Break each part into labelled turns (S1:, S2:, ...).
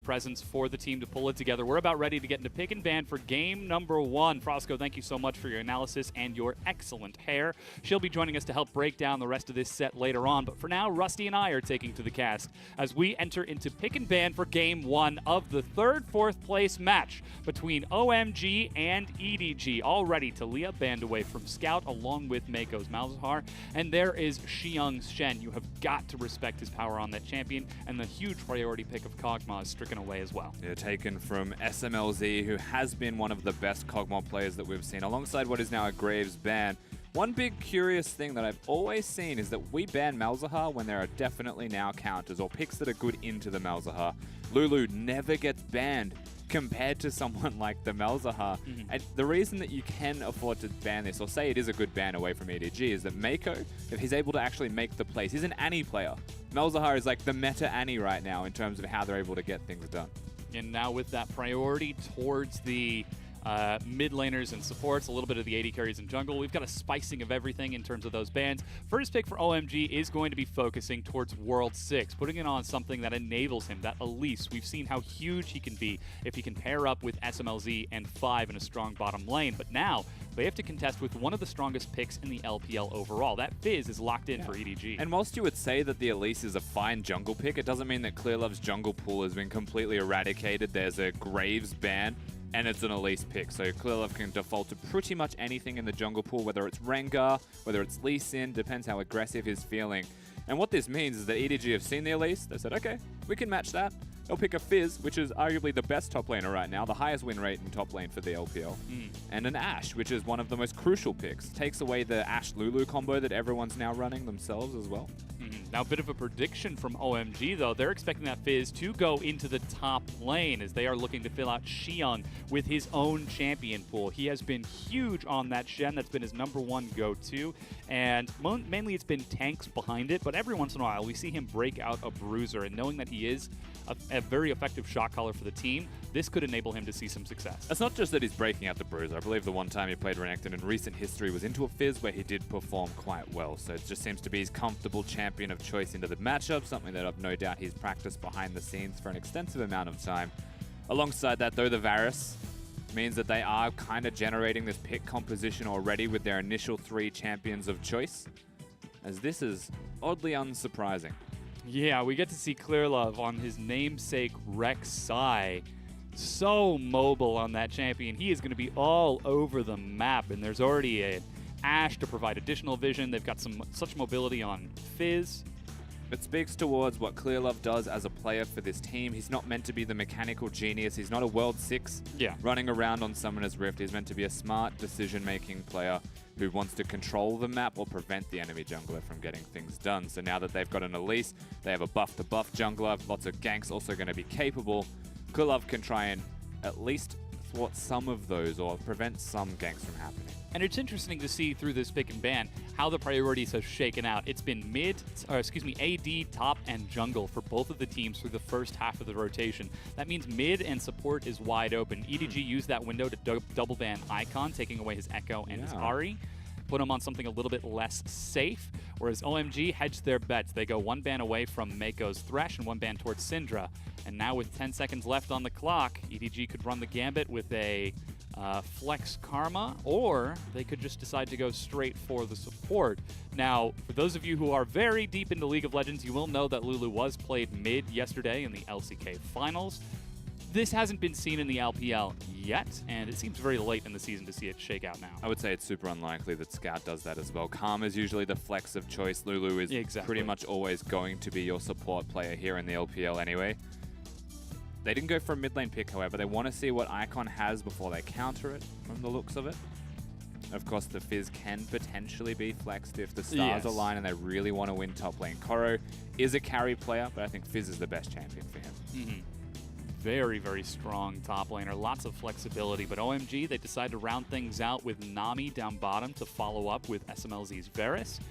S1: presence for the team to pull it together. We're about ready to get into pick and ban for game number 1. Frosco, thank you so much for your analysis and your excellent hair. She'll be joining us to help break down the rest of this set later on, but for now, Rusty and I are taking to the cast as we enter into pick and ban for game 1 of the 3rd, 4th place match between OMG and EDG. Already, Taliyah banned away from Scout along with Meiko's Malzahar, and there is Xiyang's Shen. You have got to respect his power on that champion, and the huge priority pick of Kog'Maw is stricken away as well.
S2: Yeah, taken from Smlz, who has been one of the best Kog'Maw players that we've seen, alongside what is now a Graves ban. One big curious thing that I've always seen is that we ban Malzahar when there are definitely now counters or picks that are good into the Malzahar. Lulu never gets banned compared to someone like the Malzahar. And the reason that you can afford to ban this, or say it is a good ban away from EDG, is that Meiko, if he's able to actually make the plays, he's an Annie player. Malzahar is like the meta Annie right now in terms of how they're able to get things done.
S1: And now with that priority towards the mid laners and supports, a little bit of the AD carries and jungle, we've got a spicing of everything in terms of those bans. First pick for OMG is going to be focusing towards World 6, putting it on something that enables him, that Elise. We've seen how huge he can be if he can pair up with Smlz and 5 in a strong bottom lane, but now they have to contest with one of the strongest picks in the LPL overall. That Fizz is locked in for EDG.
S2: And whilst you would say that the Elise is a fine jungle pick, it doesn't mean that Clearlove's jungle pool has been completely eradicated. There's a Graves ban, and it's an Elise pick, so Clearlove can default to pretty much anything in the jungle pool, whether it's Rengar, whether it's Lee Sin, depends how aggressive he's feeling. And what this means is that EDG have seen the Elise, they said, okay, we can match that. They'll pick a Fizz, which is arguably the best top laner right now, the highest win rate in top lane for the LPL. And an Ashe, which is one of the most crucial picks. Takes away the Ashe-Lulu combo that everyone's now running themselves as well.
S1: Now, a bit of a prediction from OMG, though. They're expecting that Fizz to go into the top lane as they are looking to fill out Xiyang with his own champion pool. He has been huge on that Shen. That's been his #1 go-to, and mainly it's been tanks behind it, but every once in a while we see him break out a bruiser, and knowing that he is a very effective shot caller for the team, this could enable him to see some success.
S2: It's not just that he's breaking out the bruiser. I believe the one time he played Renekton in recent history was into a Fizz where he did perform quite well, so it just seems to be his comfortable champion of choice into the matchup, something that I've no doubt he's practiced behind the scenes for an extensive amount of time. Alongside that, though, the Varus means that they are kind of generating this pick composition already with their initial 3 champions of choice, as this is oddly unsurprising.
S1: Yeah, we get to see Clearlove on his namesake Rek'Sai. So mobile on that champion. He is going to be all over the map, and there's already an Ashe to provide additional vision. They've got such mobility on Fizz.
S2: It speaks towards what Clearlove does as a player for this team. He's not meant to be the mechanical genius. He's not a World 6 running around on Summoner's Rift. He's meant to be a smart decision-making player who wants to control the map or prevent the enemy jungler from getting things done. So now that they've got an Elise, they have a buff-to-buff jungler, lots of ganks also going to be capable. Clearlove can try and at least thwart some of those or prevent some ganks from happening.
S1: And it's interesting to see through this pick and ban how the priorities have shaken out. It's been AD, top, and jungle for both of the teams through the first half of the rotation. That means mid and support is wide open. EDG used that window to double ban Icon, taking away his Ekko and his Ahri, put him on something a little bit less safe, whereas OMG hedged their bets. They go 1 ban away from Meiko's Thresh and 1 ban towards Syndra. And now with 10 seconds left on the clock, EDG could run the gambit with a flex Karma, or they could just decide to go straight for the support. Now, for those of you who are very deep into League of Legends, you will know that Lulu was played mid yesterday in the LCK finals. This hasn't been seen in the LPL yet, and it seems very late in the season to see it shake out now.
S2: I would say it's super unlikely that Scout does that as well. Karma is usually the flex of choice. Lulu is pretty much always going to be your support player here in the LPL anyway. They didn't go for a mid lane pick, however. They want to see what Icon has before they counter it, from the looks of it. Of course, the Fizz can potentially be flexed if the stars align and they really want to win top lane. Koro is a carry player, but I think Fizz is the best champion for him.
S1: Very, very strong top laner. Lots of flexibility, but OMG, they decide to round things out with Nami down bottom to follow up with Smlz's Varus.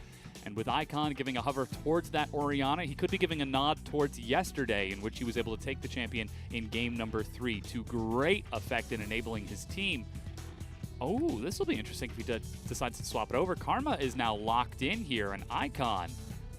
S1: And with Icon giving a hover towards that Orianna, he could be giving a nod towards yesterday, in which he was able to take the champion in game number 3 to great effect in enabling his team. Oh, this will be interesting if he decides to swap it over. Karma is now locked in here, and Icon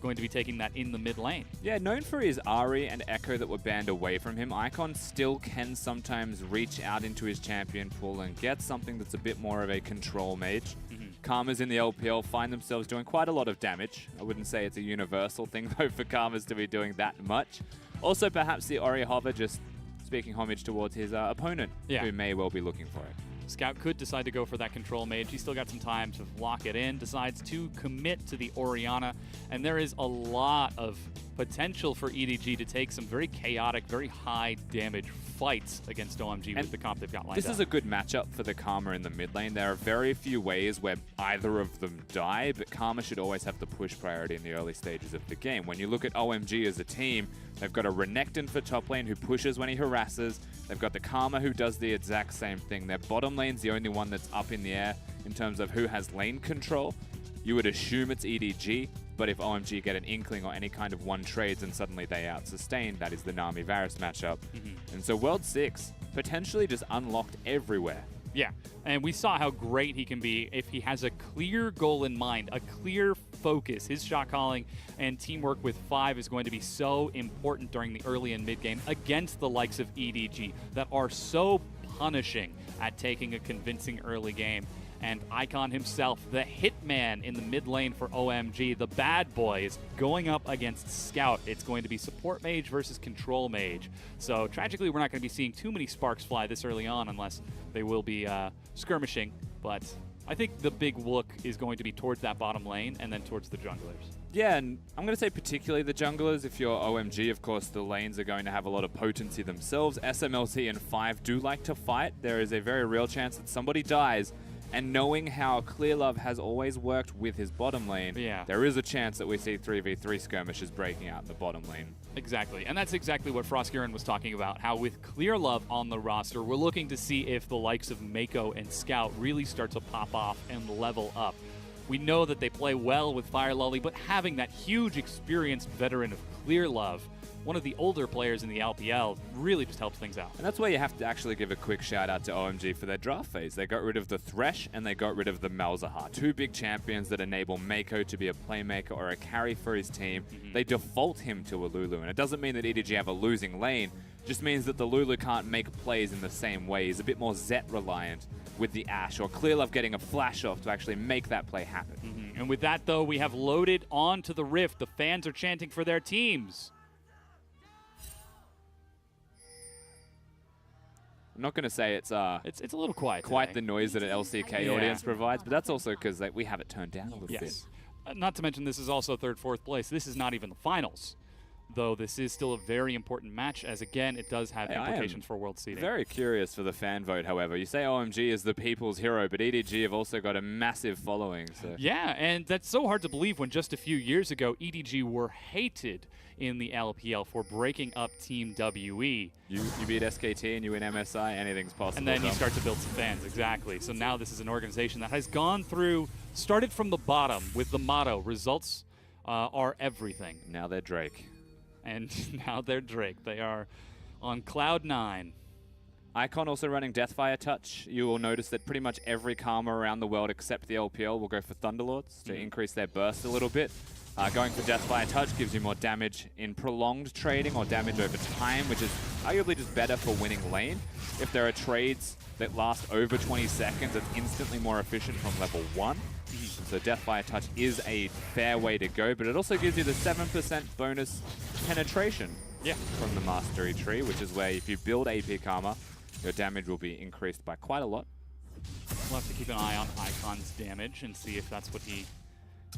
S1: going to be taking that in the mid lane.
S2: Yeah, known for his Ahri and Ekko that were banned away from him, Icon still can sometimes reach out into his champion pool and get something that's a bit more of a control mage. Karmas in the LPL find themselves doing quite a lot of damage. I wouldn't say it's a universal thing, though, for Karmas to be doing that much. Also, perhaps the Ori Hover just speaking homage towards his opponent, who may well be looking for it.
S1: Scout could decide to go for that control mage. He's still got some time to lock it in, decides to commit to the Orianna, and there is a lot of potential for EDG to take some very chaotic, very high damage fights against OMG with the comp they've got lined up.
S2: This is a good matchup for the Karma in the mid lane. There are very few ways where either of them die, but Karma should always have the push priority in the early stages of the game. When you look at OMG as a team, they've got a Renekton for top lane who pushes when he harasses. They've got the Karma who does the exact same thing. Their bottom lane's the only one that's up in the air in terms of who has lane control. You would assume it's EDG, but if OMG get an inkling or any kind of one trades and suddenly they out-sustain, that is the Nami Varus matchup. And so World 6 potentially just unlocked everywhere.
S1: Yeah, and we saw how great he can be if he has a clear goal in mind, a clear focus. His shot calling and teamwork with 5 is going to be so important during the early and mid game against the likes of EDG that are so punishing at taking a convincing early game. And Icon himself, the hitman in the mid lane for OMG, the bad boy, is going up against Scout. It's going to be support mage versus control mage. So tragically, we're not going to be seeing too many sparks fly this early on unless they will be skirmishing. But I think the big look is going to be towards that bottom lane and then towards the junglers.
S2: Yeah, and I'm going to say particularly the junglers. If you're OMG, of course, the lanes are going to have a lot of potency themselves. Smlz and 5 do like to fight. There is a very real chance that somebody dies. And knowing how Clearlove has always worked with his bottom lane, there is a chance that we see 3v3 skirmishes breaking out in the bottom lane.
S1: Exactly, and that's exactly what Frostgiren was talking about, how with Clearlove on the roster, we're looking to see if the likes of Meiko and Scout really start to pop off and level up. We know that they play well with Fire Lolly, but having that huge experienced veteran of Clearlove, one of the older players in the LPL, really just helps things out.
S2: And that's where you have to actually give a quick shout out to OMG for their draft phase. They got rid of the Thresh and they got rid of the Malzahar, 2 big champions that enable Meiko to be a playmaker or a carry for his team. They default him to a Lulu, and it doesn't mean that EDG have a losing lane, just means that the Lulu can't make plays in the same way. He's a bit more Zet reliant with the Ashe, or Clearlove getting a flash off to actually make that play happen.
S1: And with that though, we have loaded onto the Rift. The fans are chanting for their teams.
S2: I'm not going to say it's a
S1: little quiet
S2: quite
S1: today.
S2: the noise that an LCK audience provides, but that's also because we have it turned down a little bit.
S1: Not to mention this is also 3rd, 4th place. This is not even the finals, though this is still a very important match, as again, it does have implications for world seeding.
S2: Very curious for the fan vote, however. You say OMG is the people's hero, but EDG have also got a massive following. So.
S1: Yeah, and that's so hard to believe when just a few years ago, EDG were hated in the LPL for breaking up Team WE.
S2: You beat SKT and you win MSI, anything's possible.
S1: And then you start to build some fans, exactly. So now this is an organization that has gone through, started from the bottom with the motto, results are everything.
S2: Now they're Drake.
S1: And now they're Drake. They are on cloud 9.
S2: Icon also running Deathfire Touch. You will notice that pretty much every Karma around the world except the LPL will go for Thunderlords to increase their burst a little bit. Going for Deathfire Touch gives you more damage in prolonged trading or damage over time, which is arguably just better for winning lane. If there are trades that last over 20 seconds, it's instantly more efficient from level 1. So Deathfire Touch is a fair way to go, but it also gives you the 7% bonus penetration from the Mastery Tree, which is where if you build AP Karma, your damage will be increased by quite a lot.
S1: We'll have to keep an eye on Icon's damage and see if that's what he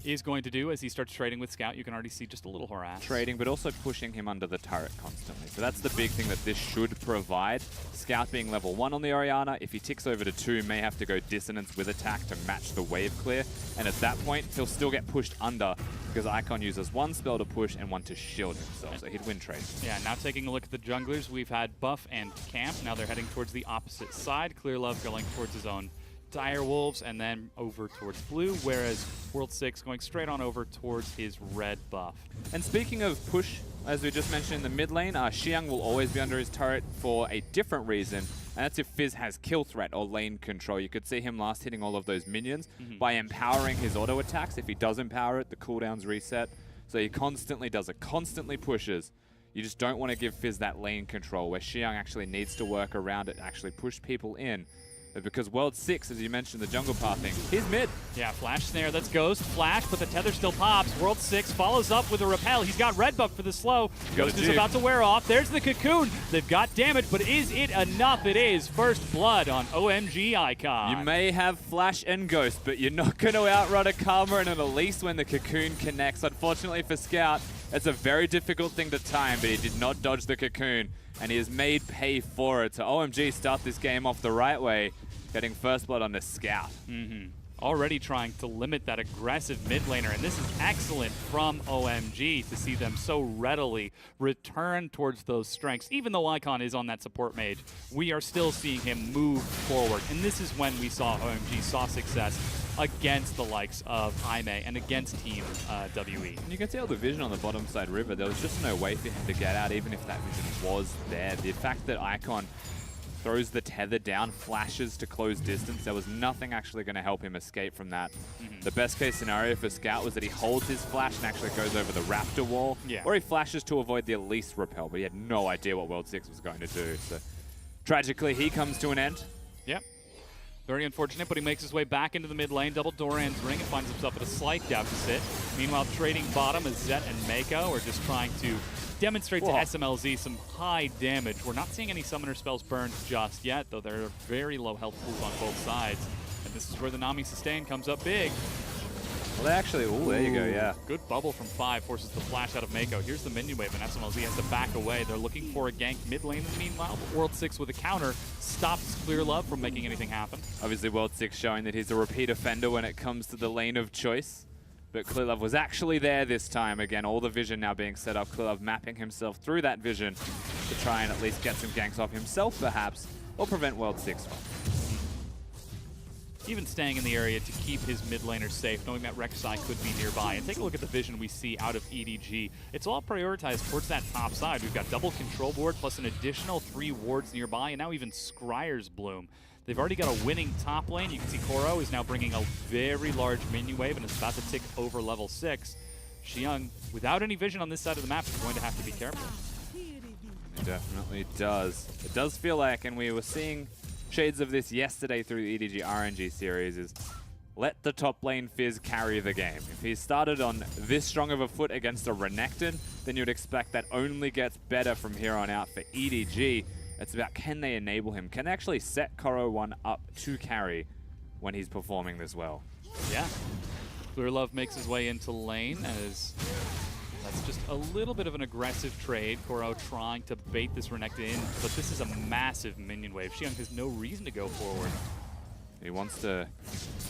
S1: is going to do as he starts trading with Scout. You can already see just a little harass.
S2: Trading, but also pushing him under the turret constantly. So that's the big thing that this should provide. Scout being level 1 on the Orianna, if he ticks over to 2, may have to go Dissonance with attack to match the wave clear. And at that point, he'll still get pushed under because Icon uses 1 spell to push and 1 to shield himself. So he'd win trade.
S1: Yeah, now taking a look at the junglers, we've had Buff and Camp. Now they're heading towards the opposite side. Clearlove going towards his own Dire Wolves and then over towards blue, whereas World 6 going straight on over towards his red buff.
S2: And speaking of push, as we just mentioned in the mid lane, Xiyang will always be under his turret for a different reason, and that's if Fizz has kill threat or lane control. You could see him last hitting all of those minions by empowering his auto attacks. If he does empower it, the cooldowns reset. So he constantly does it, constantly pushes. You just don't want to give Fizz that lane control where Xiyang actually needs to work around it, actually push people in. But because World 6, as you mentioned, the jungle pathing, he's mid.
S1: Yeah, flash snare, that's Ghost. Flash, but the tether still pops. World 6 follows up with a repel. He's got red buff for the slow. Ghost is about to wear off. There's the cocoon. They've got damage, but is it enough? It is. First blood on OMG Icon.
S2: You may have Flash and Ghost, but you're not going to outrun a Karma and an Elise when the cocoon connects. Unfortunately for Scout, it's a very difficult thing to time, but he did not dodge the cocoon, and he is made pay for it. So OMG start this game off the right way, getting first blood on the Scout.
S1: Already trying to limit that aggressive mid laner, and this is excellent from OMG to see them so readily return towards those strengths. Even though Icon is on that support mage, we are still seeing him move forward, and this is when we saw OMG saw success against the likes of Jaime and against Team WE.
S2: And you can see all the vision on the bottom side river. There was just no way for him to get out, even if that vision was there. The fact that Icon throws the tether down, flashes to close distance, there was nothing actually going to help him escape from that. The best case scenario for Scout was that he holds his flash and actually goes over the Raptor wall, or he flashes to avoid the Elise repel, but he had no idea what World 6 was going to do. So tragically, he comes to an end.
S1: Yep. Very unfortunate, but he makes his way back into the mid lane. Double Doran's ring and finds himself at a slight deficit. Meanwhile, trading bottom is Zet and Meiko are just trying to demonstrate to Smlz some high damage. We're not seeing any summoner spells burned just yet, though there are very low health pools on both sides. And this is where the Nami sustain comes up big.
S2: Well, they actually, there you go, yeah.
S1: Good bubble from 5 forces the flash out of Meiko. Here's the minion wave, and Smlz has to back away. They're looking for a gank mid lane meanwhile, but World 6 with a counter stops Clearlove from making anything happen.
S2: Obviously, World 6 showing that he's a repeat offender when it comes to the lane of choice. But Clearlove was actually there this time. Again, all the vision now being set up. Clearlove mapping himself through that vision to try and at least get some ganks off himself, perhaps, or prevent World 6 from.
S1: Even staying in the area to keep his mid laner safe, knowing that Rek'Sai could be nearby. And take a look at the vision we see out of EDG. It's all prioritized towards that top side. We've got double control board plus an additional 3 wards nearby, and now even Scryer's Bloom. They've already got a winning top lane. You can see Koro is now bringing a very large minion wave and is about to tick over level 6. Xiyang, without any vision on this side of the map, is going to have to be careful.
S2: It definitely does. It does feel like, and we were seeing shades of this yesterday through the EDG RNG series, is let the top lane Fizz carry the game. If he started on this strong of a foot against a Renekton, then you'd expect that only gets better from here on out for EDG. It's about, can they enable him? Can they actually set Koro 1 up to carry when he's performing this well?
S1: Yeah. Clearlove makes his way into lane as that's just a little bit of an aggressive trade. Koro trying to bait this Renekton in, but this is a massive minion wave. Xiyang has no reason to go forward.
S2: He wants to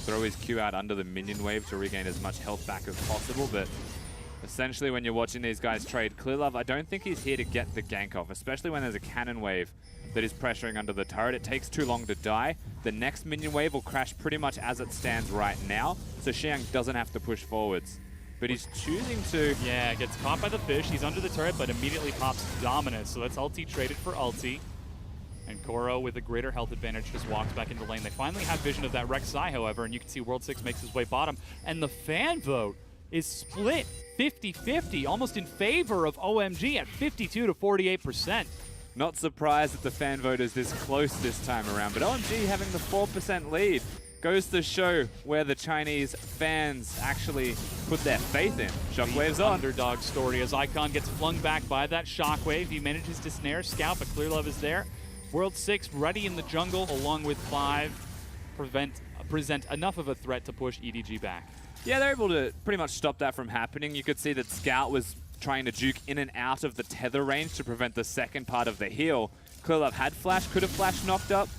S2: throw his Q out under the minion wave to regain as much health back as possible, but essentially when you're watching these guys trade, Clearlove, I don't think he's here to get the gank off, especially when there's a cannon wave that is pressuring under the turret. It takes too long to die. The next minion wave will crash pretty much as it stands right now, so Xiyang doesn't have to push forwards. But he's choosing to...
S1: Yeah, gets caught by the fish. He's under the turret, but immediately pops Dominus. So that's ulti traded for ulti. And Koro, with a greater health advantage, just walks back into lane. They finally have vision of that Rek'Sai, however, and you can see World 6 makes his way bottom. And the fan vote is split 50-50, almost in favor of OMG at 52 to 48%.
S2: Not surprised that the fan vote is this close this time around, but OMG having the 4% lead goes to show where the Chinese fans actually put their faith in. Shockwave's on.
S1: Underdog story as Icon gets flung back by that Shockwave. He manages to snare Scout, but Clearlove is there. World 6 ready in the jungle along with 5 present enough of a threat to push EDG back.
S2: Yeah, they're able to pretty much stop that from happening. You could see that Scout was trying to juke in and out of the tether range to prevent the second part of the heal. Clearlove had flash, could have flash knocked up,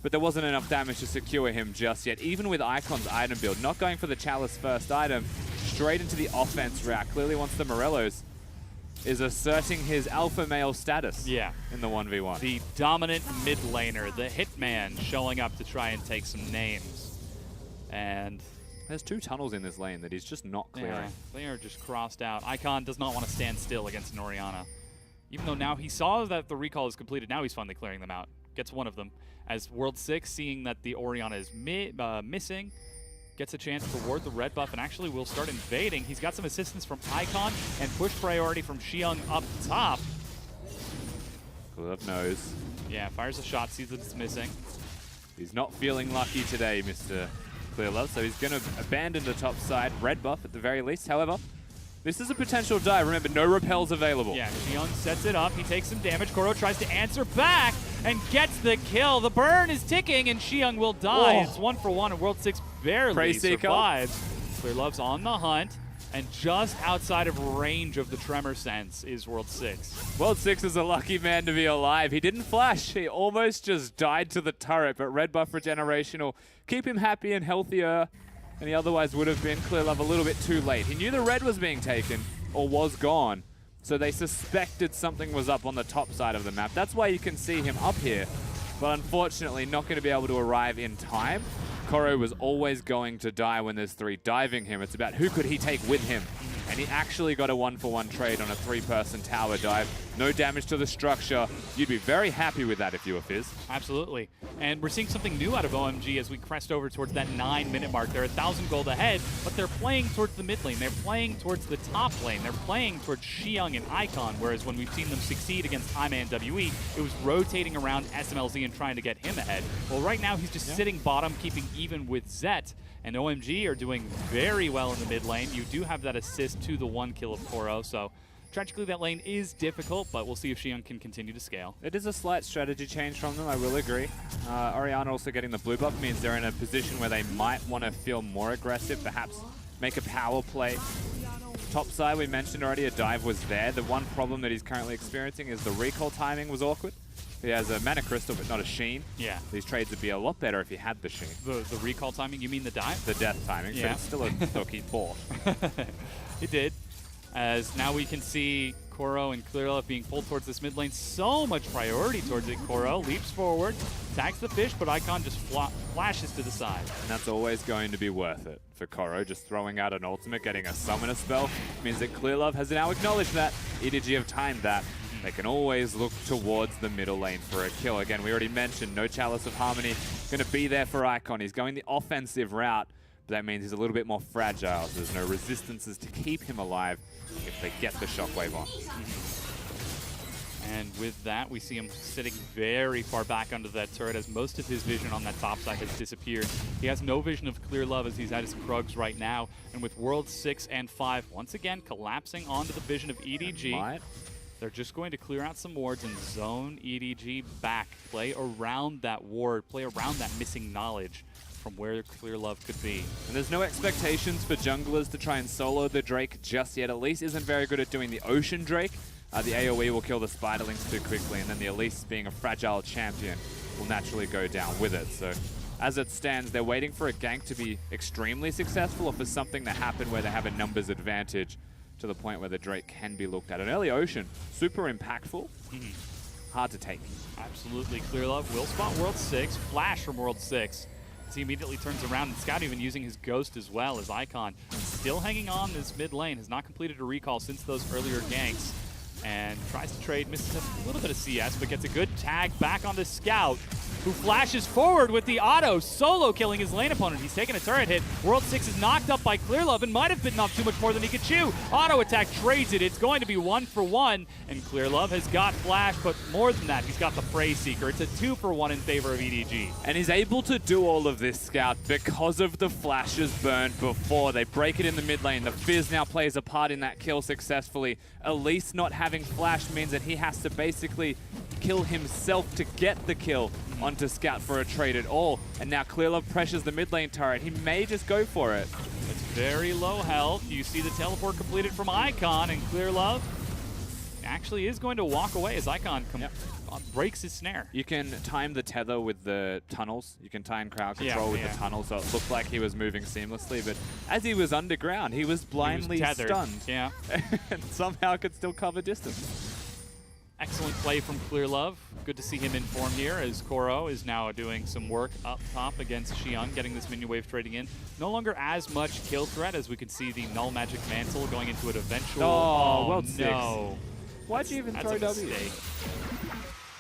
S2: but there wasn't enough damage to secure him just yet. Even with Icon's item build, not going for the Chalice first item, straight into the offense route. Clearly wants the Morellos, is asserting his alpha male status in the 1v1.
S1: The dominant mid laner, the hitman, showing up to try and take some names. And
S2: there's 2 tunnels in this lane that he's just not clearing.
S1: Yeah, they are just crossed out. Icon does not want to stand still against an Orianna. Even though now he saw that the recall is completed, now he's finally clearing them out. Gets one of them. As World 6, seeing that the Orianna is missing, gets a chance to ward the red buff and actually will start invading. He's got some assistance from Icon and push priority from Xiyang up top.
S2: Clearlove knows.
S1: Yeah, fires a shot, sees that it's missing.
S2: He's not feeling lucky today, Mr. Clearlove, so he's going to abandon the top side, red buff at the very least. However, this is a potential dive. Remember, no repels available.
S1: Yeah, Xiyang sets it up. He takes some damage. Kog'Maw tries to answer back and gets the kill. The burn is ticking, and Xiyang will die. It's 1-for-1, and World 6 barely survives. Clearlove's on the hunt, and just outside of range of the Tremor Sense is World 6.
S2: World 6 is a lucky man to be alive. He didn't flash. He almost just died to the turret, but red buff regeneration will keep him happy and healthier than he otherwise would have been. Clearlove a little bit too late. He knew the red was being taken, or was gone, so they suspected something was up on the top side of the map. That's why you can see him up here, but unfortunately not going to be able to arrive in time. Kog'Maw was always going to die when there's 3 diving him. It's about who could he take with him. And he actually got a 1-for-1 trade on a 3-person tower dive. No damage to the structure. You'd be very happy with that if you were Fizz.
S1: Absolutely. And we're seeing something new out of OMG as we crest over towards that 9-minute mark. They're 1,000 gold ahead, but they're playing towards the mid lane. They're playing towards the top lane. They're playing towards Xiyang and Icon, whereas when we've seen them succeed against Jaime and WE, it was rotating around Smlz and trying to get him ahead. Well, right now he's just sitting bottom, keeping even with Zet. And OMG are doing very well in the mid lane. You do have that assist to the 1 kill of Kog'Maw, so tragically that lane is difficult, but we'll see if Xiyang can continue to scale.
S2: It is a slight strategy change from them, I will agree. Orianna also getting the blue buff means they're in a position where they might want to feel more aggressive, perhaps make a power play. Top side, we mentioned already, a dive was there. The one problem that he's currently experiencing is the recall timing was awkward. He has a Mana Crystal, but not a Sheen.
S1: Yeah.
S2: These trades would be a lot better if he had the Sheen.
S1: The recall timing, you mean the dive?
S2: The death timing,
S1: yeah.
S2: but it's still a Toki 4.
S1: It did. As now we can see Kog'Maw and Clearlove being pulled towards this mid lane. So much priority towards it. Kog'Maw leaps forward, tags the fish, but Icon just flashes to the side.
S2: And that's always going to be worth it for Kog'Maw. Just throwing out an ultimate, getting a summoner spell, means that Clearlove has now acknowledged that. EDG have timed that. They can always look towards the middle lane for a kill. Again, we already mentioned no Chalice of Harmony going to be there for Icon. He's going the offensive route, but that means he's a little bit more fragile. So there's no resistances to keep him alive if they get the shockwave on.
S1: And with that, we see him sitting very far back under that turret as most of his vision on that top side has disappeared. He has no vision of Clearlove as he's at his Krugs right now. And with World 6 and 5 once again collapsing onto the vision of EDG, they're just going to clear out some wards and zone EDG back. Play around that ward, play around that missing knowledge from where Clearlove could be.
S2: And there's no expectations for junglers to try and solo the Drake just yet. Elise isn't very good at doing the Ocean Drake. The AoE will kill the Spiderlings too quickly, and then the Elise, being a fragile champion, will naturally go down with it. So as it stands, they're waiting for a gank to be extremely successful or for something to happen where they have a numbers advantage to the point where the Drake can be looked at. An early Ocean, super impactful, hard to take.
S1: Absolutely. Clearlove will spot World 6, flash from World 6. As he immediately turns around, and Scout even using his Ghost as well as Icon. Still hanging on this mid lane, has not completed a recall since those earlier ganks. And tries to trade, misses a little bit of CS, but gets a good tag back on the Scout, who flashes forward with the auto, solo killing his lane opponent. He's taking a turret hit. World 6 is knocked up by Clearlove and might have bitten off too much more than he could chew. Auto attack trades it. It's going to be 1-for-1, and Clearlove has got Flash, but more than that, he's got the Prey Seeker. It's a 2-for-1 in favor of EDG.
S2: And he's able to do all of this, Scout, because of the flashes burned before. They break it in the mid lane. The Fizz now plays a part in that kill successfully. Elise not having Flash means that he has to basically kill himself to get the kill onto Scout for a trade at all. And now Clearlove pressures the mid lane turret. He may just go for it.
S1: It's very low health. You see the teleport completed from Icon, and Clearlove actually is going to walk away as Icon breaks his snare.
S2: You can time the tether with the tunnels. You can time crowd control with the tunnels, so it looked like he was moving seamlessly, but as he was underground, he was blindly stunned.
S1: Yeah.
S2: And somehow could still cover distance.
S1: Excellent play from Clearlove. Good to see him in form here as Kog'Maw is now doing some work up top against Xiyang, getting this minion wave trading in. No longer as much kill threat as we can see the Null Magic Mantle going into an eventual...
S2: Oh, World 6.
S1: No.
S2: Why'd you even throw W?
S1: Mistake.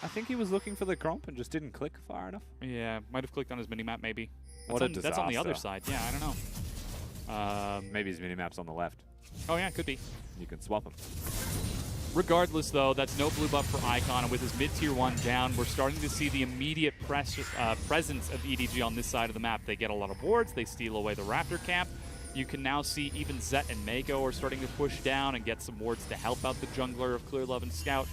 S2: I think he was looking for the Gromp and just didn't click far enough.
S1: Yeah, might have clicked on his minimap maybe.
S2: What a disaster.
S1: That's on the other side. Yeah, I don't know.
S2: Maybe his minimap's on the left.
S1: Oh yeah, could be.
S2: You can swap him.
S1: Regardless, though, that's no blue buff for Icon, and with his mid-tier 1 down, we're starting to see the immediate presence of EDG on this side of the map. They get a lot of wards, they steal away the Raptor camp. You can now see even Zet and Meiko are starting to push down and get some wards to help out the jungler of Clearlove and Scout.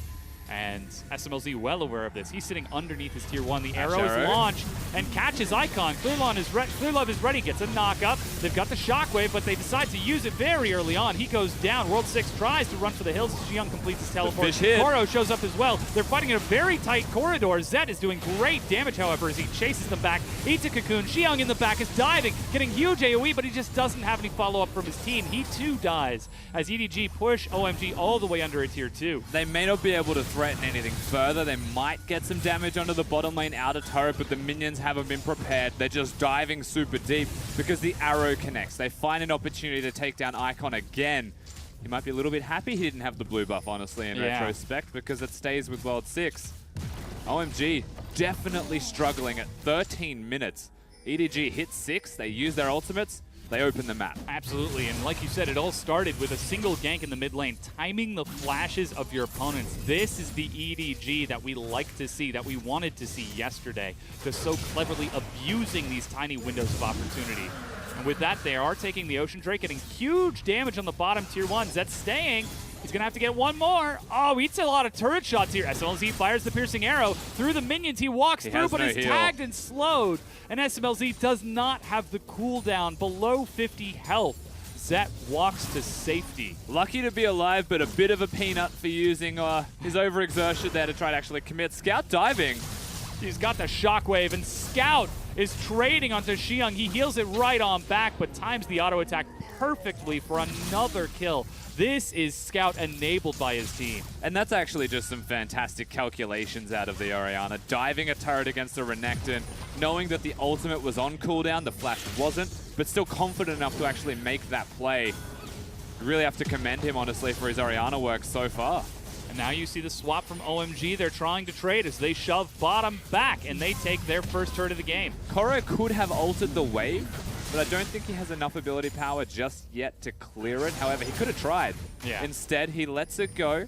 S1: And Smlz well aware of this. He's sitting underneath his tier 1. The arrow is launched and catches Icon. Clearlove is ready, gets a knock up. They've got the shockwave, but they decide to use it very early on. He goes down. World 6 tries to run for the hills. Xiyang completes his teleport. Koro shows up as well. They're fighting in a very tight corridor. Zet is doing great damage, however, as he chases them back. Eats a cocoon. Xiyang in the back is diving, getting huge AoE, but he just doesn't have any follow-up from his team. He too dies as EDG push OMG all the way under a tier 2.
S2: They may not be able to threaten anything further. They might get some damage onto the bottom lane outer turret, but the minions haven't been prepared. They're just diving super deep because the arrow connects. They find an opportunity to take down Icon again. He might be a little bit happy he didn't have the blue buff, honestly, in retrospect, because it stays with World 6. OMG definitely struggling at 13 minutes. EDG hits 6. They use their ultimates. They open the map.
S1: Absolutely, and like you said, it all started with a single gank in the mid lane, timing the flashes of your opponents. This is the EDG that we like to see, that we wanted to see yesterday, just so cleverly abusing these tiny windows of opportunity. And with that, they are taking the Ocean Drake, getting huge damage on the bottom tier 1. Zed's staying. He's going to have to get one more. Oh, he eats a lot of turret shots here. Smlz fires the piercing arrow through the minions. He walks through, but is tagged and slowed. And Smlz does not have the cooldown below 50 health. Zet walks to safety.
S2: Lucky to be alive, but a bit of a peanut for using his overexertion there to try to actually commit. Scout diving.
S1: He's got the shockwave, and Scout is trading onto Xiyang. He heals it right on back, but times the auto attack perfectly for another kill. This is Scout enabled by his team.
S2: And that's actually just some fantastic calculations out of the Orianna. Diving a turret against the Renekton, knowing that the ultimate was on cooldown, the flash wasn't, but still confident enough to actually make that play. You really have to commend him, honestly, for his Orianna work so far.
S1: And now you see the swap from OMG. They're trying to trade as they shove bottom back, and they take their first turret of the game.
S2: Koro could have ulted the wave, but I don't think he has enough ability power just yet to clear it. However, he could have tried.
S1: Yeah.
S2: Instead, he lets it go.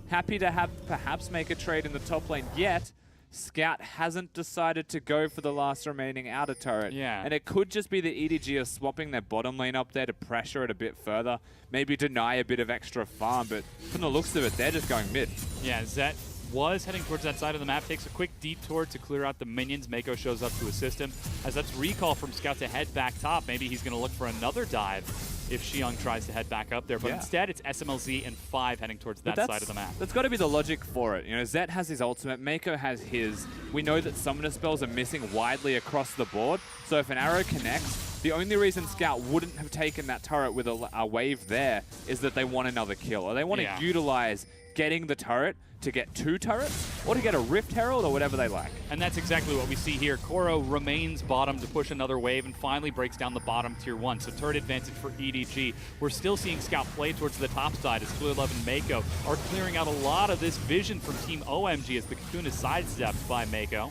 S2: Happy to have perhaps make a trade in the top lane, yet Scout hasn't decided to go for the last remaining outer turret.
S1: Yeah.
S2: And it could just be the EDG of swapping their bottom lane up there to pressure it a bit further, maybe deny a bit of extra farm, but from the looks of it, they're just going mid.
S1: Yeah, Zet was heading towards that side of the map, takes a quick detour to clear out the minions. Meiko shows up to assist him, as that's recall from Scout to head back top. Maybe he's going to look for another dive if Xiyang tries to head back up there, but instead it's Smlz and 5 heading towards that side of the map.
S2: That's got to be the logic for it. You know, Zet has his ultimate, Meiko has his. We know that summoner spells are missing widely across the board, so if an arrow connects, the only reason Scout wouldn't have taken that turret with a wave there is that they want another kill, or they want to utilize getting the turret to get 2 turrets, or to get a Rift Herald, or whatever they like.
S1: And that's exactly what we see here. Koro remains bottom to push another wave and finally breaks down the bottom tier 1. So turret advantage for EDG. We're still seeing Scout play towards the top side as Clearlove and Meiko are clearing out a lot of this vision from Team OMG as the cocoon is sidestepped by Meiko.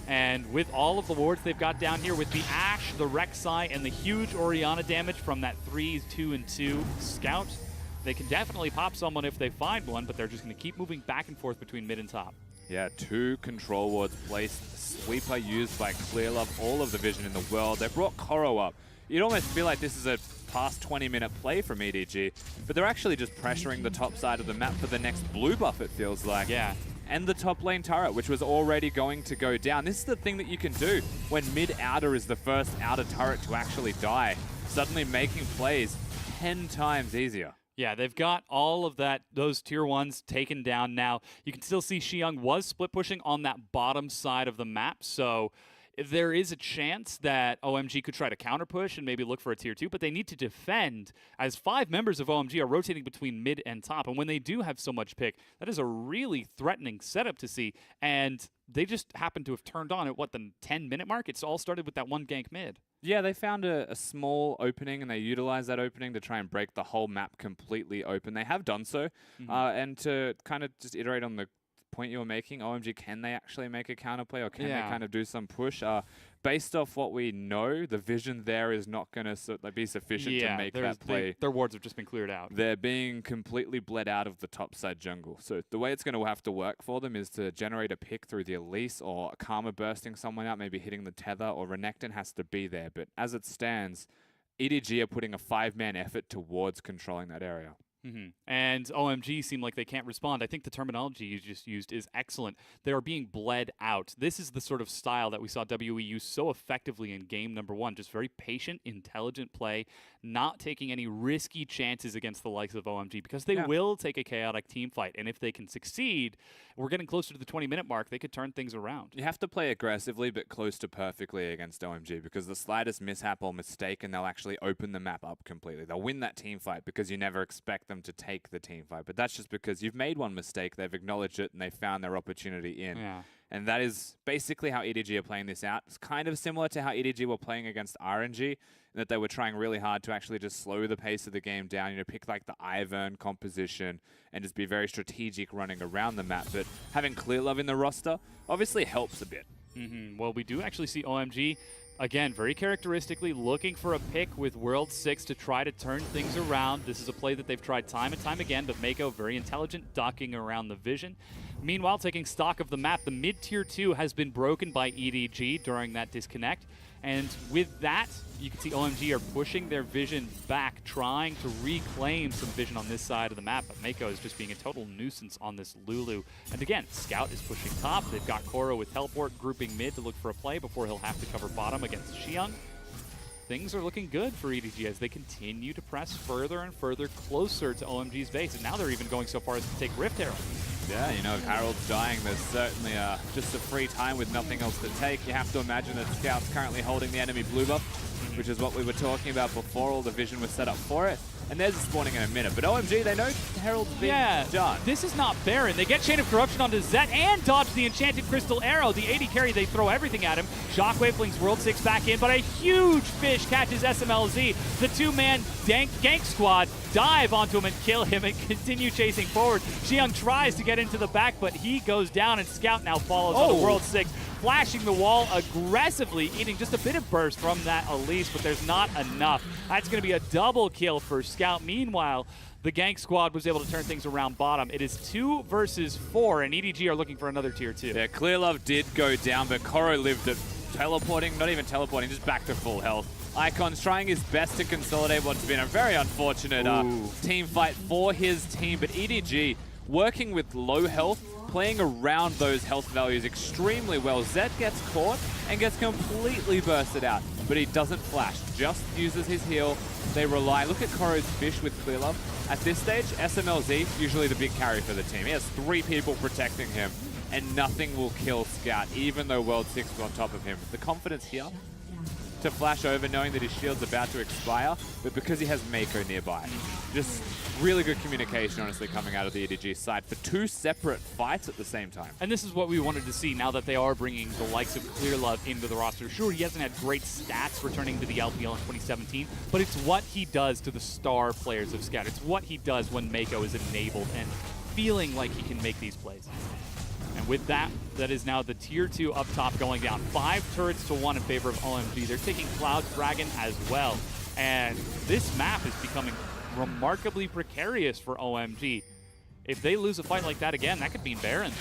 S1: And with all of the wards they've got down here, with the Ashe, the Rek'Sai, and the huge Orianna damage from that 3-2-2 Scout, they can definitely pop someone if they find one, but they're just going to keep moving back and forth between mid and top.
S2: Yeah, 2 control wards placed, sweeper used by Clearlove, all of the vision in the world. They brought Koro up. You'd almost feel like this is a past 20-minute play from EDG, but they're actually just pressuring the top side of the map for the next blue buff, it feels like.
S1: Yeah.
S2: And the top lane turret, which was already going to go down. This is the thing that you can do when mid-outer is the first outer turret to actually die, suddenly making plays 10 times easier.
S1: Yeah, they've got all of those tier 1s taken down now. You can still see Xiyang was split pushing on that bottom side of the map, so there is a chance that OMG could try to counter push and maybe look for a tier 2, but they need to defend as 5 members of OMG are rotating between mid and top. And when they do have so much pick, that is a really threatening setup to see. And they just happen to have turned on at, the 10-minute mark? It's all started with that one gank mid.
S2: Yeah, they found a small opening, and they utilized that opening to try and break the whole map completely open. They have done so, and to kind of just iterate on the point you were making, OMG, can they actually make a counterplay or can they
S1: Yeah.
S2: kind of do some push? Based off what we know, the vision there is not going to be sufficient to make that play.
S1: Their wards have just been cleared out.
S2: They're being completely bled out of the top side jungle. So the way it's going to have to work for them is to generate a pick through the Elise or Karma bursting someone out, maybe hitting the tether, or Renekton has to be there. But as it stands, EDG are putting a 5-man effort towards controlling that area.
S1: And OMG seem like they can't respond. I think the terminology you just used is excellent. They are being bled out. This is the sort of style that we saw WE use so effectively in game number 1. Just very patient, intelligent play, not taking any risky chances against the likes of OMG because they will take a chaotic team fight. And if they can succeed, we're getting closer to the 20-minute mark, they could turn things around.
S2: You have to play aggressively but close to perfectly against OMG because the slightest mishap or mistake and they'll actually open the map up completely. They'll win that team fight because you never expect them to take the team fight. But that's just because you've made one mistake, they've acknowledged it, and they found their opportunity in. And that is basically how EDG are playing this out. It's kind of similar to how EDG were playing against RNG, in that they were trying really hard to actually just slow the pace of the game down, you know, pick like the Ivern composition and just be very strategic running around the map. But having Clearlove in the roster obviously helps a bit.
S1: Well, we do actually see OMG, again, very characteristically, looking for a pick with World 6 to try to turn things around. This is a play that they've tried time and time again, but Meiko, very intelligent, ducking around the vision. Meanwhile, taking stock of the map, the mid-tier 2 has been broken by EDG during that disconnect. And with that, you can see OMG are pushing their vision back, trying to reclaim some vision on this side of the map. But Meiko is just being a total nuisance on this Lulu. And again, Scout is pushing top. They've got Koro with teleport, grouping mid to look for a play before he'll have to cover bottom against Xiyang. Things are looking good for EDG as they continue to press further and further closer to OMG's base. And now they're even going so far as to take Rift Herald.
S2: Yeah, you know, if Harold's dying, there's certainly just a free time with nothing else to take. You have to imagine that Scout's currently holding the enemy blue buff, which is what we were talking about before all the vision was set up for it. And there's a spawning in a minute. But OMG, they know Herald's been done.
S1: This is not Baron. They get Chain of Corruption onto Zet and dodge the Enchanted Crystal Arrow. The AD carry, they throw everything at him. Shockwave flings World 6 back in, but a huge fish catches Smlz. The two-man gank squad dive onto him and kill him and continue chasing forward. Xiyang tries to get into the back, but he goes down, and Scout now follows on the World 6. Flashing the wall aggressively, eating just a bit of burst from that Elise, but there's not enough. That's going to be a double kill for Scout. Meanwhile, the gank squad was able to turn things around bottom. It is 2 versus 4, and EDG are looking for another tier 2.
S2: Yeah, Clearlove did go down, but Koro lived it. Teleporting, not even teleporting, just back to full health. Icon's trying his best to consolidate what's been a very unfortunate team fight for his team, but EDG working with low health, playing around those health values extremely well. Zed gets caught and gets completely bursted out, but he doesn't flash, just uses his heal. They rely, look at Koro's fish with Clearlove. At this stage, Smlz, usually the big carry for the team. He has 3 people protecting him, and nothing will kill Scout, even though World 6 is on top of him. The confidence here to flash over knowing that his shield's about to expire, but because he has Meiko nearby. Just really good communication, honestly, coming out of the EDG side for 2 separate fights at the same time.
S1: And this is what we wanted to see now that they are bringing the likes of Clearlove into the roster. Sure, he hasn't had great stats returning to the LPL in 2017, but it's what he does to the star players of Scout. It's what he does when Meiko is enabled and feeling like he can make these plays. And with that, that is now the tier 2 up top going down. 5 turrets to 1 in favor of OMG. They're taking Cloud Dragon as well. And this map is becoming remarkably precarious for OMG. If they lose a fight like that again, that could mean Baron.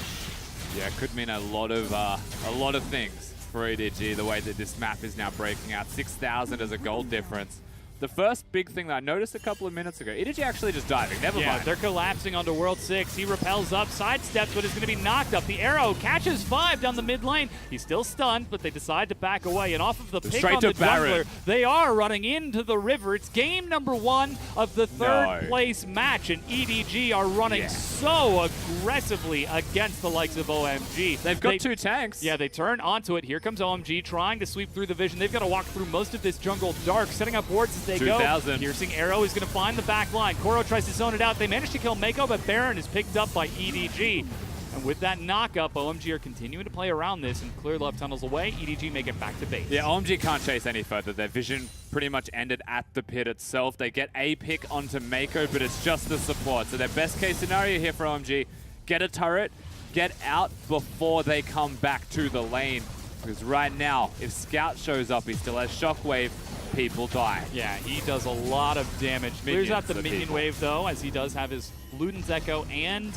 S2: Yeah, it could mean a lot of things for EDG, the way that this map is now breaking out. 6,000 as a gold difference. The first big thing that I noticed a couple of minutes ago, EDG actually just diving, never mind.
S1: They're collapsing onto World 6. He repels up, sidesteps, but is going to be knocked up. The arrow catches 5 down the mid lane. He's still stunned, but they decide to back away. And off of the pick on the jungler, they are running into the river. It's game number 1 of the 3rd place match, and EDG are running so aggressively against the likes of OMG.
S2: They've got 2 tanks.
S1: Yeah, they turn onto it. Here comes OMG trying to sweep through the vision. They've got to walk through most of this jungle dark, setting up wards as they go. Piercing Arrow is going to find the back line. Koro tries to zone it out. They manage to kill Meiko, but Baron is picked up by EDG. And with that knock-up, OMG are continuing to play around this, and Clearlove tunnels away. EDG make it back to base.
S2: Yeah, OMG can't chase any further. Their vision pretty much ended at the pit itself. They get a pick onto Meiko, but it's just the support. So their best case scenario here for OMG, get a turret, Get out before they come back to the lane. Because right now, if Scout shows up, he still has Shockwave, people die.
S1: Yeah, he does a lot of damage. Clears out the minion wave, though, as he does have his Luden's Ekko and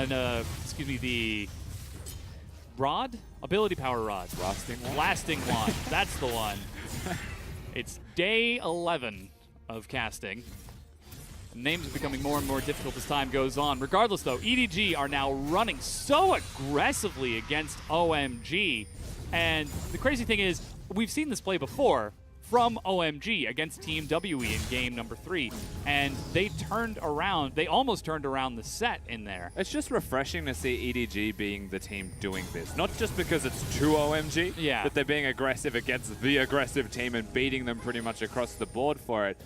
S1: the Rod? Ability Power Rod. Blasting Wand. That's the one. It's day 11 of casting. Names are becoming more and more difficult as time goes on. Regardless, though, EDG are now running so aggressively against OMG. And the crazy thing is, we've seen this play before from OMG against Team WE in game number 3. And they almost turned around the set in there.
S2: It's just refreshing to see EDG being the team doing this. Not just because it's to OMG, but they're being aggressive against the aggressive team and beating them pretty much across the board for it.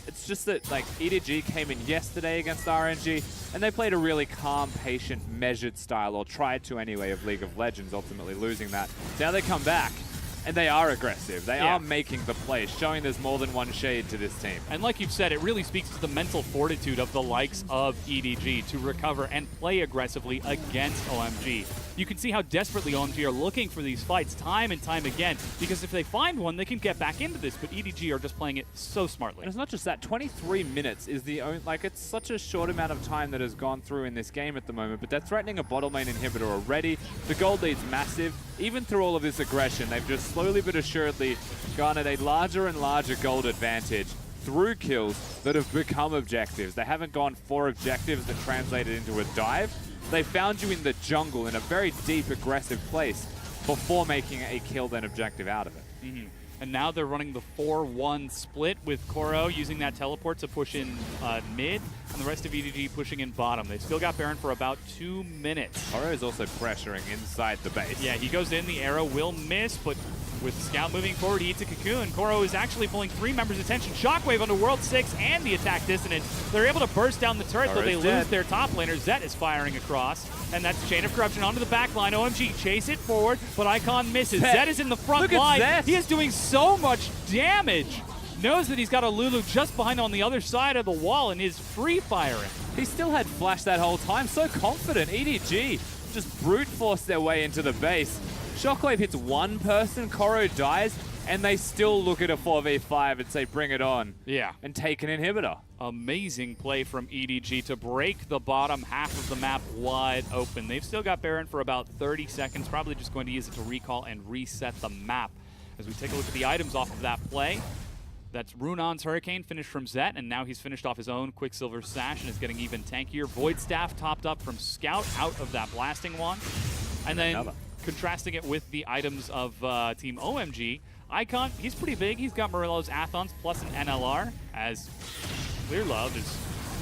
S2: It's just that, like, EDG came in yesterday against RNG, and they played a really calm, patient, measured style, or tried to anyway, of League of Legends, ultimately losing that. Now they come back, and they are aggressive. They are making the plays, showing there's more than one shade to this team.
S1: And like you've said, it really speaks to the mental fortitude of the likes of EDG to recover and play aggressively against OMG. You can see how desperately OMG are looking for these fights time and time again, because if they find one, they can get back into this, but EDG are just playing it so smartly.
S2: And it's not just that, 23 minutes is the only, like, it's such a short amount of time that has gone through in this game at the moment, but they're threatening a bottom lane inhibitor already. The gold lead's massive. Even through all of this aggression, they've just slowly but assuredly garnered a larger and larger gold advantage through kills that have become objectives. They haven't gone for objectives that translated into a dive. They found you in the jungle in a very deep, aggressive place before making a kill then objective out of it.
S1: Mm-hmm. And now they're running the 4-1 split with Koro using that teleport to push in mid, and the rest of EDG pushing in bottom. They've still got Baron for about 2 minutes.
S2: Koro is also pressuring inside the base.
S1: Yeah, he goes in, the arrow will miss, but with Scout moving forward, he eats a cocoon. Koro is actually pulling 3 members' attention. Shockwave onto World 6 and the attack dissonance. They're able to burst down the turret, though they lose their top laner. Zet is firing across, and that's Chain of Corruption onto the back line. OMG chase it forward, but Icon misses. Zet is in the front line. He is doing so much damage. Knows that he's got a Lulu just behind on the other side of the wall and is free firing.
S2: He still had flash that whole time, so confident. EDG just brute forced their way into the base. Shockwave hits one person, Koro dies, and they still look at a 4v5 and say, bring it on.
S1: Yeah.
S2: And take an inhibitor.
S1: Amazing play from EDG to break the bottom half of the map wide open. They've still got Baron for about 30 seconds, probably just going to use it to recall and reset the map. As we take a look at the items off of that play, that's Runon's Hurricane finished from Zet, and now he's finished off his own Quicksilver Sash and is getting even tankier. Void Staff topped up from Scout out of that Blasting Wand. And then contrasting it with the items of Team OMG, Icon, he's pretty big. He's got Morello's Athons plus an NLR, as Clearlove is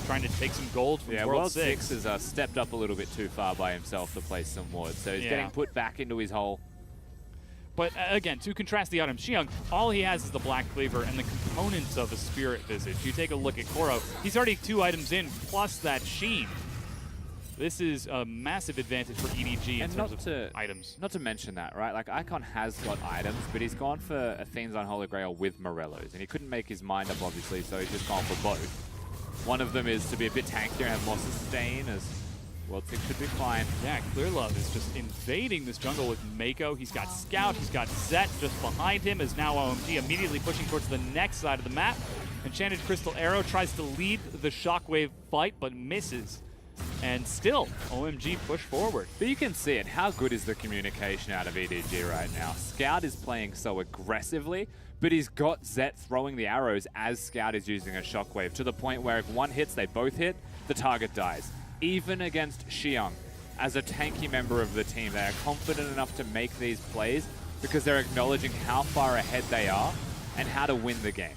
S1: trying to take some gold from World 6.
S2: Has stepped up a little bit too far by himself to place some wards, so he's getting put back into his hole.
S1: But again, to contrast the items, Xiyang, all he has is the Black Cleaver and the components of a Spirit Visage. You take a look at Koro, he's already 2 items in, plus that Sheen. This is a massive advantage for EDG in terms of items.
S2: Not to mention that, right? Like, Icon has got items, but he's gone for Athene's Unholy Grail with Morello's, and he couldn't make his mind up, obviously, so he's just gone for both. One of them is to be a bit tankier and have more sustain, as World 6 should be fine.
S1: Yeah, Clearlove is just invading this jungle with Meiko. He's got Scout, he's got Zet just behind him, as now OMG immediately pushing towards the next side of the map. Enchanted Crystal Arrow tries to lead the Shockwave fight, but misses. And still, OMG push forward.
S2: But you can see it. How good is the communication out of EDG right now? Scout is playing so aggressively, but he's got Zet throwing the arrows as Scout is using a Shockwave, to the point where if one hits, they both hit, the target dies. Even against Xiyang, as a tanky member of the team, they are confident enough to make these plays because they're acknowledging how far ahead they are and how to win the game.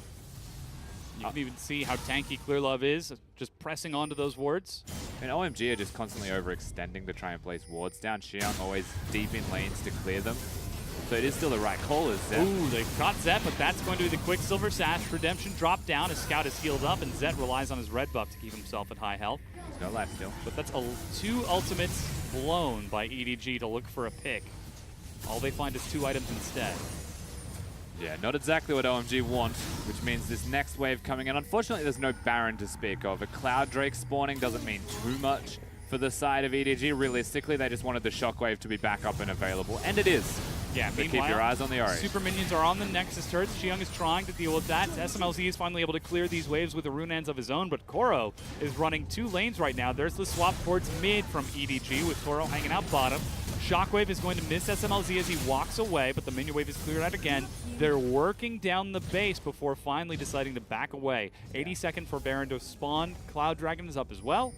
S1: You can even see how tanky Clearlove is, just pressing onto those wards.
S2: And OMG are just constantly overextending to try and place wards down. Xiyang always deep in lanes to clear them. So it is still the right call as Zet.
S1: Ooh, they've caught Zet, but that's going to be the Quicksilver Sash. Redemption dropped down as Scout is healed up, and Zet relies on his red buff to keep himself at high health.
S2: He's got life still.
S1: But that's 2 ultimates blown by EDG to look for a pick. All they find is 2 items instead.
S2: Yeah, not exactly what OMG want, which means this next wave coming in. Unfortunately, there's no Baron to speak of. A Cloud Drake spawning doesn't mean too much for the side of EDG, realistically, they just wanted the Shockwave to be back up and available, and it is.
S1: Yeah,
S2: but keep your eyes on the Ahri.
S1: Super minions are on the Nexus turrets. Xiyang is trying to deal with that. Smlz is finally able to clear these waves with the rune ends of his own, but Koro is running 2 lanes right now. There's the swap towards mid from EDG with Koro hanging out bottom. Shockwave is going to miss Smlz as he walks away, but the minion wave is cleared out again. They're working down the base before finally deciding to back away. 80 seconds for Baron to spawn. Cloud Dragon is up as well,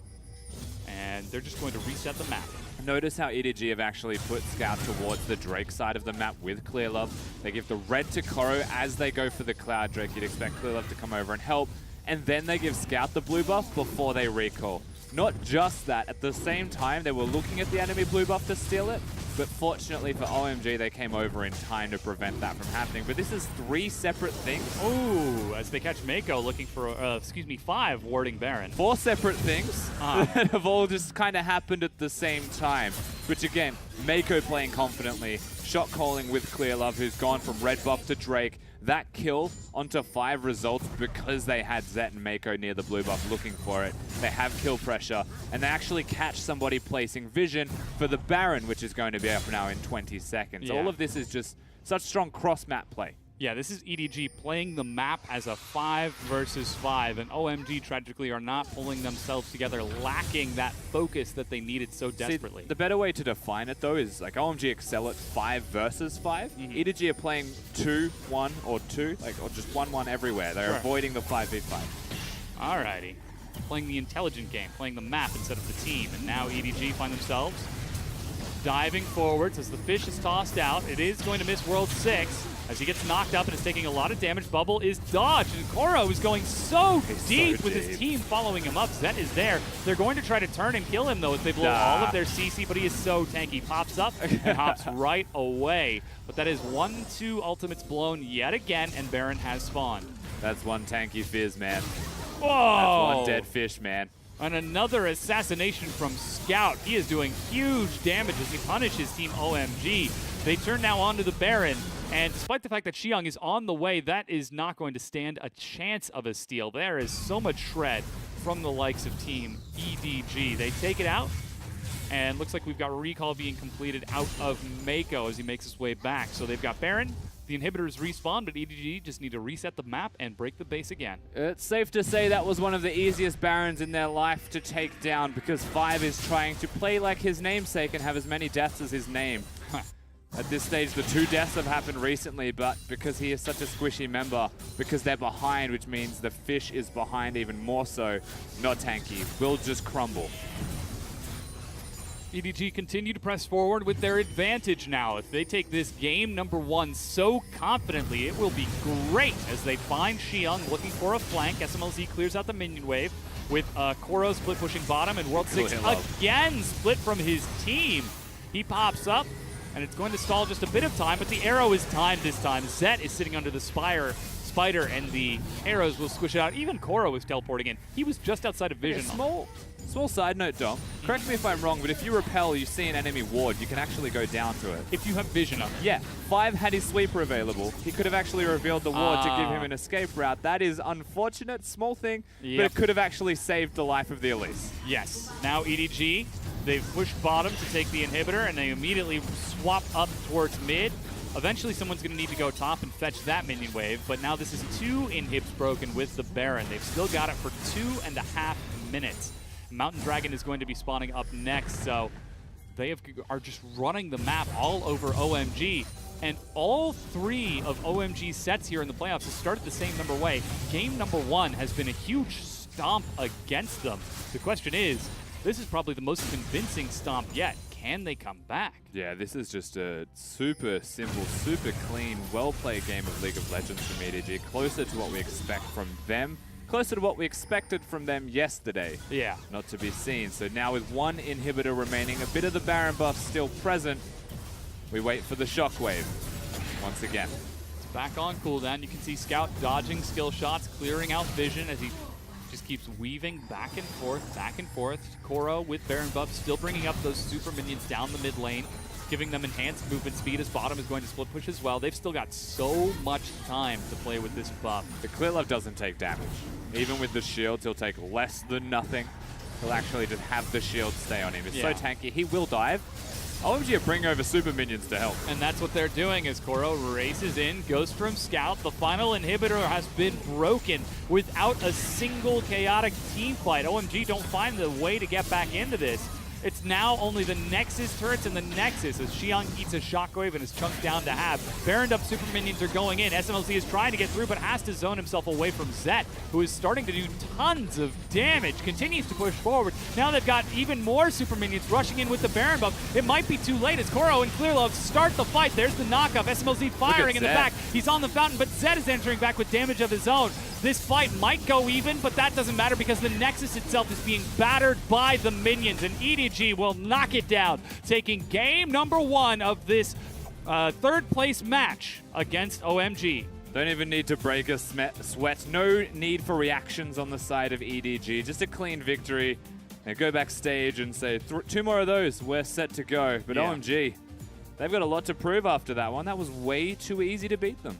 S1: and they're just going to reset the map.
S2: Notice how EDG have actually put Scout towards the Drake side of the map with Clearlove. They give the red to Koro as they go for the Cloud Drake. You'd expect Clearlove to come over and help, and then they give Scout the blue buff before they recall. Not just that, at the same time, they were looking at the enemy blue buff to steal it, but fortunately for OMG, they came over in time to prevent that from happening. But this is 3 separate things.
S1: Ooh, as they catch Meiko looking for, 5 warding Baron.
S2: 4 separate things that have all just kind of happened at the same time. Which again, Meiko playing confidently, shot calling with Clearlove, who's gone from red buff to Drake. That kill onto 5 results because they had Zet and Meiko near the blue buff looking for it. They have kill pressure, and they actually catch somebody placing vision for the Baron, which is going to be up now in 20 seconds.
S1: Yeah.
S2: All of this is just such strong cross-map play.
S1: Yeah, this is EDG playing the map as a 5 versus 5, and OMG tragically are not pulling themselves together, lacking that focus that they needed so desperately.
S2: See, the better way to define it, though, is like OMG excel at 5 versus 5. EDG are playing 2, 1, or 2, or just 1, 1 everywhere. They're avoiding the 5v5.
S1: Alrighty. Playing the intelligent game, playing the map instead of the team, and now EDG find themselves diving forwards as the fish is tossed out. It is going to miss World 6 as he gets knocked up and is taking a lot of damage. Bubble is dodged, and Koro is going so deep with his team following him up. Zet is there. They're going to try to turn and kill him, though, as they blow all of their CC, but he is so tanky. Pops up and hops right away. But that is 1-2 ultimates blown yet again, and Baron has spawned.
S2: That's one tanky Fizz, man.
S1: Whoa!
S2: That's one dead fish, man.
S1: And another assassination from Scout. He is doing huge damage as he punishes Team OMG. They turn now onto the Baron, and despite the fact that Xiyang is on the way, that is not going to stand a chance of a steal. There is so much shred from the likes of Team EDG. They take it out, and looks like we've got recall being completed out of Meiko as he makes his way back. So they've got Baron. The inhibitors respawn, but EDG just need to reset the map and break the base again. It's
S2: safe to say that was one of the easiest Barons in their life to take down because 5 is trying to play like his namesake and have as many deaths as his name. At this stage, the 2 deaths have happened recently, but because he is such a squishy member, because they're behind, which means the fish is behind even more so, not tanky, will just crumble.
S1: EDG continue to press forward with their advantage now. If they take this game number 1 so confidently, it will be great as they find Xiyang looking for a flank. Smlz clears out the minion wave with Koro split pushing bottom, and World 6 again split from his team. He pops up, and it's going to stall just a bit of time, but the arrow is timed this time. Zet is sitting under the spider, and the arrows will squish it out. Even Koro is teleporting in. He was just outside of vision.
S2: Small side note, Dom. Correct me if I'm wrong, but if you repel, you see an enemy ward, you can actually go down to it.
S1: If you have vision of it.
S2: Yeah. 5 had his sweeper available. He could have actually revealed the ward to give him an escape route. That is unfortunate, small thing, but it could have actually saved the life of the Elise.
S1: Yes. Now EDG, they've pushed bottom to take the inhibitor, and they immediately swap up towards mid. Eventually, someone's going to need to go top and fetch that minion wave, but now this is 2 inhibs broken with the Baron. They've still got it for 2.5 minutes. Mountain Dragon is going to be spawning up next, so they are just running the map all over OMG. And all 3 of OMG's sets here in the playoffs have started the same number way. Game number 1 has been a huge stomp against them. The question is, this is probably the most convincing stomp yet. Can they come back?
S2: Yeah, this is just a super simple, super clean, well-played game of League of Legends from EDG. Closer to what we expect from them. Closer to what we expected from them yesterday.
S1: Yeah.
S2: Not to be seen. So now with 1 inhibitor remaining, a bit of the Baron buff still present, we wait for the Shockwave once again.
S1: It's back on cooldown. You can see Scout dodging skill shots, clearing out vision as he just keeps weaving back and forth, back and forth. Koro with Baron buff still bringing up those super minions down the mid lane, giving them enhanced movement speed as bottom is going to split push as well. They've still got so much time to play with this buff.
S2: The Clearlove doesn't take damage. Even with the shields, he'll take less than nothing. he'll actually just have the shield stay on him. It's so tanky. He will dive. OMG are bringing over super minions to help.
S1: And that's what they're doing as Koro races in, goes from Scout. The final inhibitor has been broken without a single chaotic team fight. OMG don't find the way to get back into this. It's now only the Nexus turrets and the Nexus as Xiyang eats a shockwave and is chunked down to half. Baroned up super minions are going in. Smlz is trying to get through but has to zone himself away from Zet, who is starting to do tons of damage. Continues to push forward. Now they've got even more super minions rushing in with the Baron buff. It might be too late as Koro and Clearlove start the fight. There's the knockoff. Smlz firing in the back. He's on the fountain, but Zet is entering back with damage of his own. This fight might go even, but that doesn't matter because the Nexus itself is being battered by the minions, and EDG will knock it down, taking game number 1 of this third place match against OMG.
S2: Don't even need to break a sweat. No need for reactions on the side of EDG. Just a clean victory. They go backstage and say, 2 more of those, we're set to go. But OMG, they've got a lot to prove after that one. That was way too easy to beat them.